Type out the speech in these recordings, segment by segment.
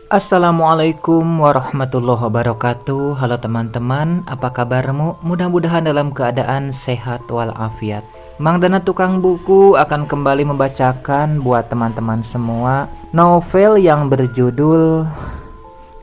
Assalamualaikum warahmatullahi wabarakatuh. Halo teman-teman, apa kabarmu? Mudah-mudahan dalam keadaan sehat walafiat. Mang Dana tukang buku akan kembali membacakan buat teman-teman semua novel yang berjudul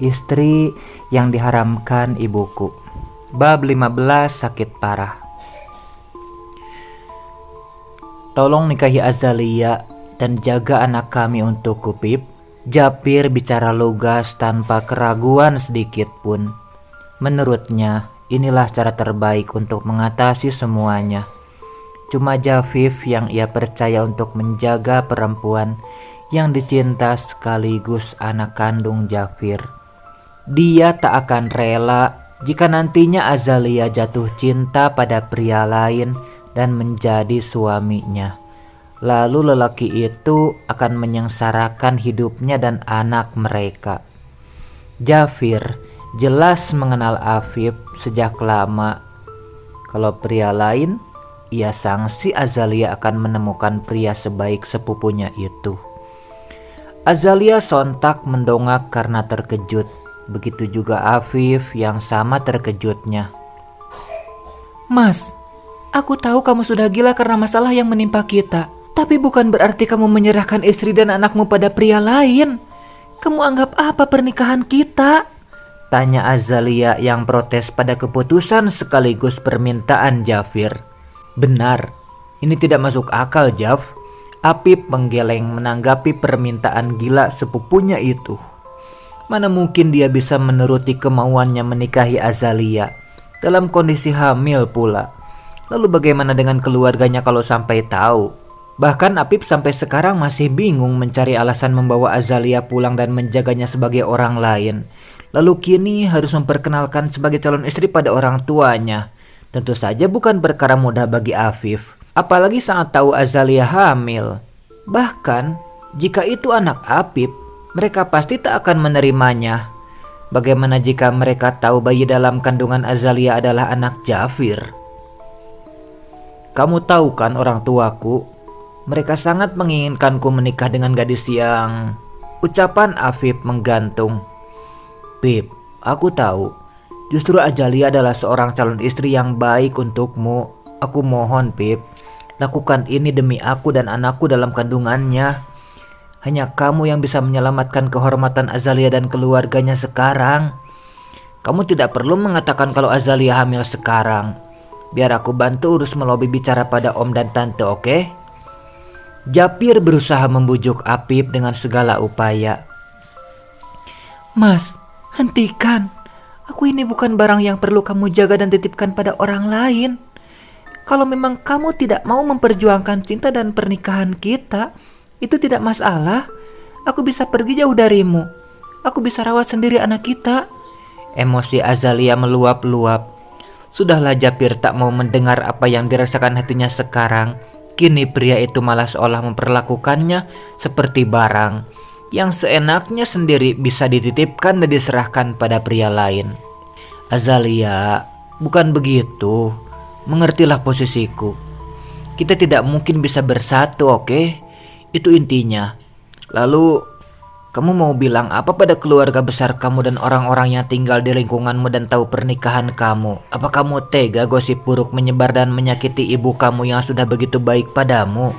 Istri yang Diharamkan Ibuku. Bab 15, Sakit Parah. Tolong nikahi Azalia dan jaga anak kami untukku, Pip. Japir bicara lugas tanpa keraguan sedikit pun. Menurutnya, inilah cara terbaik untuk mengatasi semuanya. Cuma Jafif yang ia percaya untuk menjaga perempuan yang dicinta sekaligus anak kandung Jafir. Dia tak akan rela jika nantinya Azalia jatuh cinta pada pria lain dan menjadi suaminya. Lalu lelaki itu akan menyengsarakan hidupnya dan anak mereka. Jafir jelas mengenal Afif sejak lama. Kalau pria lain, ia sangsi Azalia akan menemukan pria sebaik sepupunya itu. Azalia sontak mendongak karena terkejut. Begitu juga Afif yang sama terkejutnya. Mas, aku tahu kamu sudah gila karena masalah yang menimpa kita. Tapi bukan berarti kamu menyerahkan istri dan anakmu pada pria lain. Kamu anggap apa pernikahan kita? Tanya Azalia yang protes pada keputusan sekaligus permintaan Jafir. Benar, ini tidak masuk akal, Jaf. Apip menggeleng menanggapi permintaan gila sepupunya itu. Mana mungkin dia bisa menuruti kemauannya menikahi Azalia dalam kondisi hamil pula. Lalu bagaimana dengan keluarganya kalau sampai tahu? Bahkan Apip sampai sekarang masih bingung mencari alasan membawa Azalia pulang dan menjaganya sebagai orang lain. Lalu kini harus memperkenalkan sebagai calon istri pada orang tuanya. Tentu saja bukan perkara mudah bagi Afif. Apalagi sangat tahu Azalia hamil. Bahkan jika itu anak Apip, mereka pasti tak akan menerimanya. Bagaimana jika mereka tahu bayi dalam kandungan Azalia adalah anak Jafir? Kamu tahu kan orang tuaku? Mereka sangat menginginkanku menikah dengan gadis yang... Ucapan Afif menggantung. Pip, aku tahu. Justru Azalia adalah seorang calon istri yang baik untukmu. Aku mohon, Pip. Lakukan ini demi aku dan anakku dalam kandungannya. Hanya kamu yang bisa menyelamatkan kehormatan Azalia dan keluarganya sekarang. Kamu tidak perlu mengatakan kalau Azalia hamil sekarang. Biar aku bantu urus melobi bicara pada om dan tante, oke? Japir berusaha membujuk Apip dengan segala upaya. Mas, hentikan. Aku ini bukan barang yang perlu kamu jaga dan titipkan pada orang lain. Kalau memang kamu tidak mau memperjuangkan cinta dan pernikahan kita, itu tidak masalah. Aku bisa pergi jauh darimu. Aku bisa rawat sendiri anak kita. Emosi Azalia meluap-luap. Sudahlah, Japir tak mau mendengar apa yang dirasakan hatinya sekarang. Kini pria itu malah seolah memperlakukannya seperti barang yang seenaknya sendiri bisa dititipkan dan diserahkan pada pria lain. Azalia, bukan begitu. Mengertilah posisiku. Kita tidak mungkin bisa bersatu, oke? Itu intinya. Lalu, kamu mau bilang apa pada keluarga besar kamu dan orang-orang yang tinggal di lingkunganmu dan tahu pernikahan kamu? Apa kamu tega gosip buruk menyebar dan menyakiti ibu kamu yang sudah begitu baik padamu?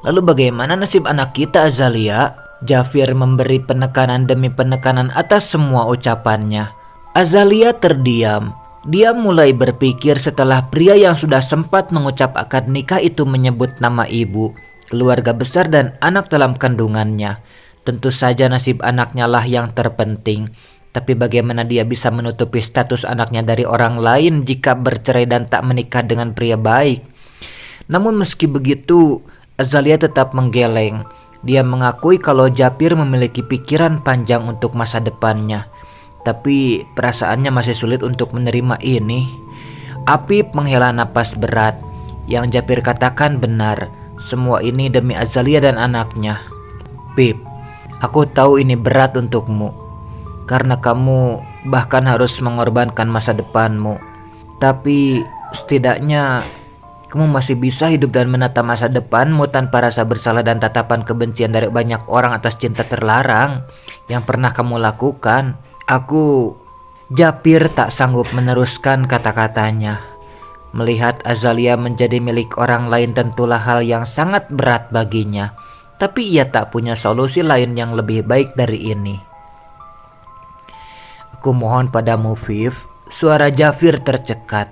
Lalu bagaimana nasib anak kita, Azalia? Jafir memberi penekanan demi penekanan atas semua ucapannya. Azalia terdiam. Dia mulai berpikir setelah pria yang sudah sempat mengucap akad nikah itu menyebut nama ibu, keluarga besar dan anak dalam kandungannya. Tentu saja nasib anaknya lah yang terpenting. Tapi bagaimana dia bisa menutupi status anaknya dari orang lain jika bercerai dan tak menikah dengan pria baik? Namun meski begitu, Azalia tetap menggeleng. Dia mengakui kalau Japir memiliki pikiran panjang untuk masa depannya. Tapi perasaannya masih sulit untuk menerima ini. Apip menghela napas berat. Yang Japir katakan benar. Semua ini demi Azalia dan anaknya. Pip, aku tahu ini berat untukmu, karena kamu bahkan harus mengorbankan masa depanmu. Tapi setidaknya Kamu masih bisa hidup dan menata masa depanmu tanpa rasa bersalah dan tatapan kebencian dari banyak orang atas cinta terlarang yang pernah kamu lakukan. Japir tak sanggup meneruskan kata-katanya. Melihat Azalia menjadi milik orang lain tentulah hal yang sangat berat baginya. Tapi ia tak punya solusi lain yang lebih baik dari ini. Aku mohon padamu, Viv. Suara Jafir tercekat.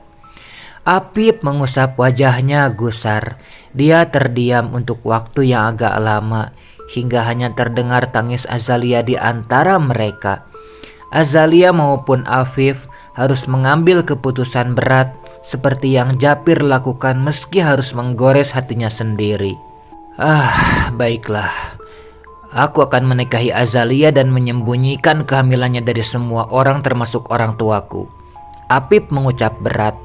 Apip mengusap wajahnya gusar. Dia terdiam untuk waktu yang agak lama, hingga hanya terdengar tangis Azalia di antara mereka. Azalia maupun Afif harus mengambil keputusan berat seperti yang Japir lakukan meski harus menggores hatinya sendiri. Baiklah. Aku akan menikahi Azalia dan menyembunyikan kehamilannya dari semua orang termasuk orang tuaku. Apip mengucap berat.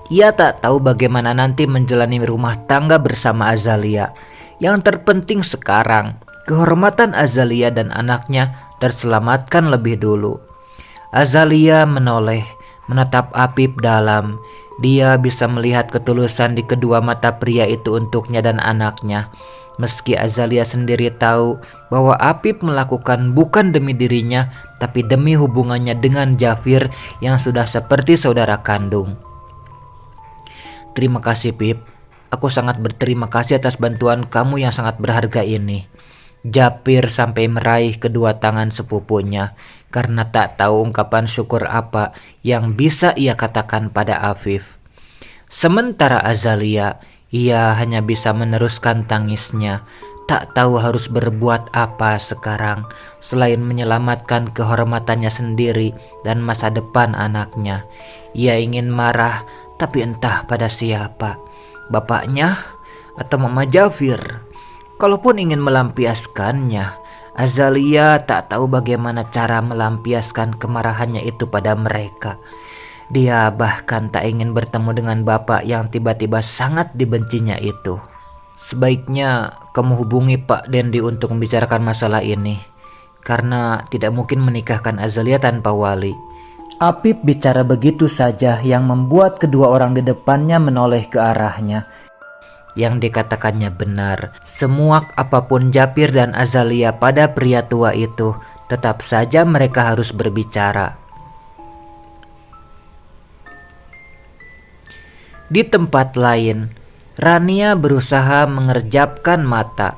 Ia tak tahu bagaimana nanti menjalani rumah tangga bersama Azalia. Yang terpenting sekarang, kehormatan Azalia dan anaknya terselamatkan lebih dulu. Azalia menoleh, menatap Apip dalam. Dia bisa melihat ketulusan di kedua mata pria itu untuknya dan anaknya. Meski Azalia sendiri tahu bahwa Apip melakukan bukan demi dirinya, tapi demi hubungannya dengan Jafir yang sudah seperti saudara kandung. Terima kasih, Pip. Aku sangat berterima kasih atas bantuan kamu yang sangat berharga ini. Japir sampai meraih kedua tangan sepupunya karena tak tahu ungkapan syukur apa yang bisa ia katakan pada Afif. Sementara Azalia, ia hanya bisa meneruskan tangisnya. Tak tahu harus berbuat apa sekarang selain menyelamatkan kehormatannya sendiri dan masa depan anaknya. Ia ingin marah, tapi entah pada siapa, bapaknya atau Mama Jafir. Kalaupun ingin melampiaskannya, Azalia tak tahu bagaimana cara melampiaskan kemarahannya itu pada mereka. Dia bahkan tak ingin bertemu dengan bapak yang tiba-tiba sangat dibencinya itu. Sebaiknya kamu hubungi Pak Dendi untuk membicarakan masalah ini, karena tidak mungkin menikahkan Azalia tanpa wali. Apip bicara begitu saja yang membuat kedua orang di depannya menoleh ke arahnya. Yang dikatakannya benar, semuak apapun Japir dan Azalia pada pria tua itu, tetap saja mereka harus berbicara. Di tempat lain, Rania berusaha mengerjapkan mata.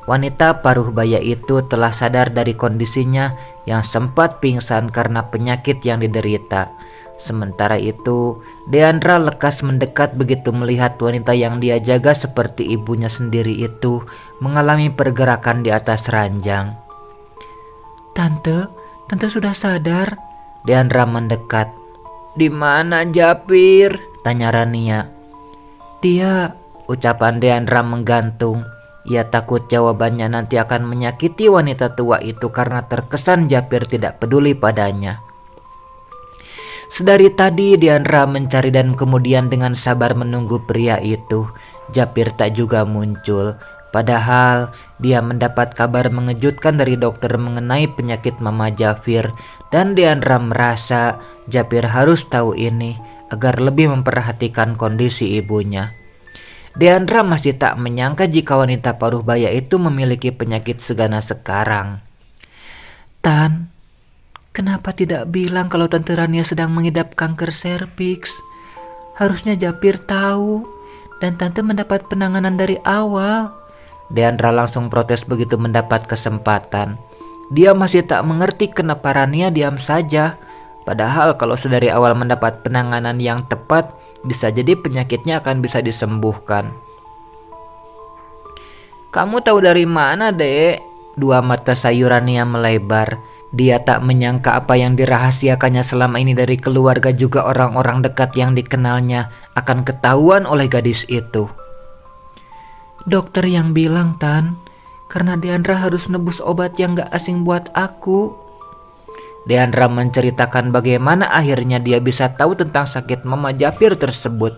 Wanita paruh baya itu telah sadar dari kondisinya yang sempat pingsan karena penyakit yang diderita. Sementara itu, Deandra lekas mendekat begitu melihat wanita yang dia jaga seperti ibunya sendiri itu mengalami pergerakan di atas ranjang. Tante sudah sadar? Deandra mendekat. "Di mana Japir?" tanya Rania. Dia, ucapan Deandra menggantung. Ia takut jawabannya nanti akan menyakiti wanita tua itu karena terkesan Japir tidak peduli padanya. Sedari tadi Deandra mencari dan kemudian dengan sabar menunggu pria itu. Japir tak juga muncul. Padahal dia mendapat kabar mengejutkan dari dokter mengenai penyakit Mama Jafir. Dan Deandra merasa Japir harus tahu ini agar lebih memperhatikan kondisi ibunya. Deandra masih tak menyangka jika wanita paruh baya itu memiliki penyakit seganas sekarang. Tan, kenapa tidak bilang kalau Tante Rania sedang mengidap kanker serviks? Harusnya Japir tahu dan Tante mendapat penanganan dari awal. Deandra langsung protes begitu mendapat kesempatan. Dia masih tak mengerti kenapa Rania diam saja. Padahal kalau sedari awal mendapat penanganan yang tepat, bisa jadi penyakitnya akan bisa disembuhkan. "Kamu tahu dari mana, Dek?" Dua mata sayurannya melebar. Dia tak menyangka apa yang dirahasiakannya selama ini dari keluarga juga orang-orang dekat yang dikenalnya akan ketahuan oleh gadis itu. Dokter yang bilang, Tan, karena Deandra harus nebus obat yang gak asing buat aku. Deandra menceritakan bagaimana akhirnya dia bisa tahu tentang sakit Mama Japir tersebut.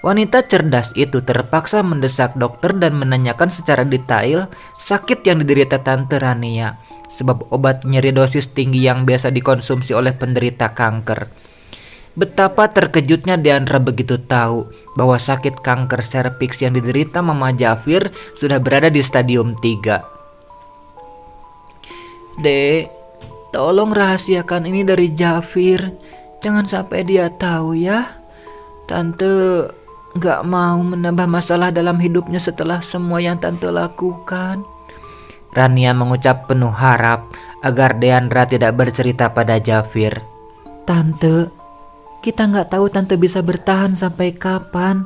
Wanita cerdas itu terpaksa mendesak dokter dan menanyakan secara detail sakit yang diderita Tante Rania, sebab obat nyeri dosis tinggi yang biasa dikonsumsi oleh penderita kanker. Betapa terkejutnya Deandra begitu tahu bahwa sakit kanker serviks yang diderita Mama Jafir sudah berada di stadium 3. Dek, tolong rahasiakan ini dari Jafir. Jangan sampai dia tahu ya. Tante gak mau menambah masalah dalam hidupnya setelah semua yang Tante lakukan. Rania mengucap penuh harap agar Deandra tidak bercerita pada Jafir. Tante, kita gak tahu Tante bisa bertahan sampai kapan.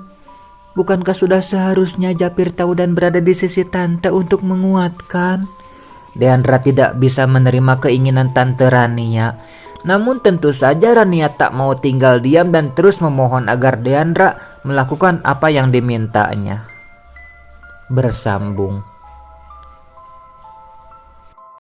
Bukankah sudah seharusnya Jafir tahu dan berada di sisi Tante untuk menguatkan? Deandra tidak bisa menerima keinginan Tante Rania. Namun tentu saja Rania tak mau tinggal diam dan terus memohon agar Deandra melakukan apa yang dimintanya. Bersambung.